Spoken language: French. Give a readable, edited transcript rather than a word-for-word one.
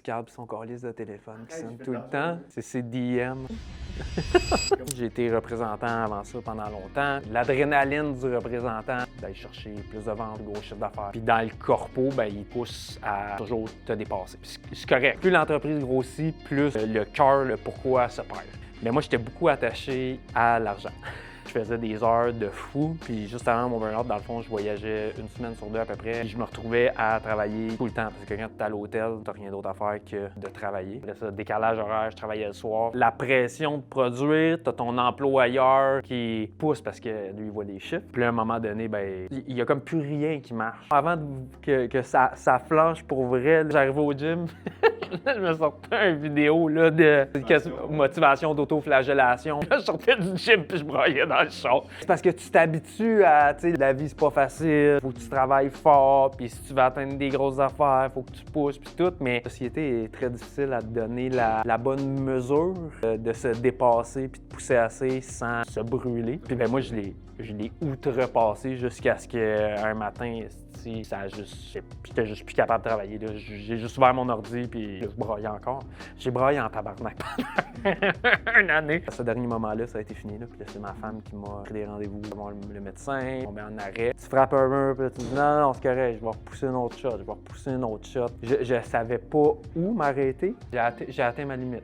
Carl et son calice de téléphone qui sonne tout le temps. C'est ses DM. J'ai été représentant avant ça pendant longtemps. L'adrénaline du représentant, d'aller chercher plus de ventes, gros chiffre d'affaires. Puis dans le corpo, ben, il pousse à toujours te dépasser. Puis c'est correct. Plus l'entreprise grossit, plus le cœur, le pourquoi se perd. Mais moi, j'étais beaucoup attaché à l'argent. Je faisais des heures de fou, puis juste avant mon burn-out, dans le fond, je voyageais une semaine sur deux à peu près. Puis je me retrouvais à travailler tout le temps, parce que quand tu es à l'hôtel, t'as rien d'autre à faire que de travailler. Après ça, décalage horaire, je travaillais le soir. La pression de produire, t'as ton employeur qui pousse parce que lui, il voit les chiffres. Puis à un moment donné, ben, il y a comme plus rien qui marche. Avant que ça flanche pour vrai, j'arrivais au gym, je me sortais une vidéo là, de motivation d'autoflagellation. Là, je sortais du gym puis je broyais dans le char. C'est parce que tu t'habitues à, tu sais, la vie c'est pas facile, faut que tu travailles fort, puis si tu veux atteindre des grosses affaires, faut que tu pousses puis tout. Mais la société est très difficile à te donner la bonne mesure de se dépasser puis de pousser assez sans se brûler. Puis ben moi je l'ai outrepassé jusqu'à ce qu'un matin, j'étais juste plus capable de travailler. J'ai juste ouvert mon ordi puis je broyais encore. J'ai broyé en tabarnak pendant une année. À ce dernier moment-là, ça a été fini. Là. Puis là, c'est ma femme qui m'a pris des rendez-vous devant le médecin. On met en arrêt. Tu frappes un mur, puis là, tu dis non, c'est correct, je vais repousser un autre shot, je vais repousser un autre shot. Je savais pas où m'arrêter. J'ai atteint ma limite.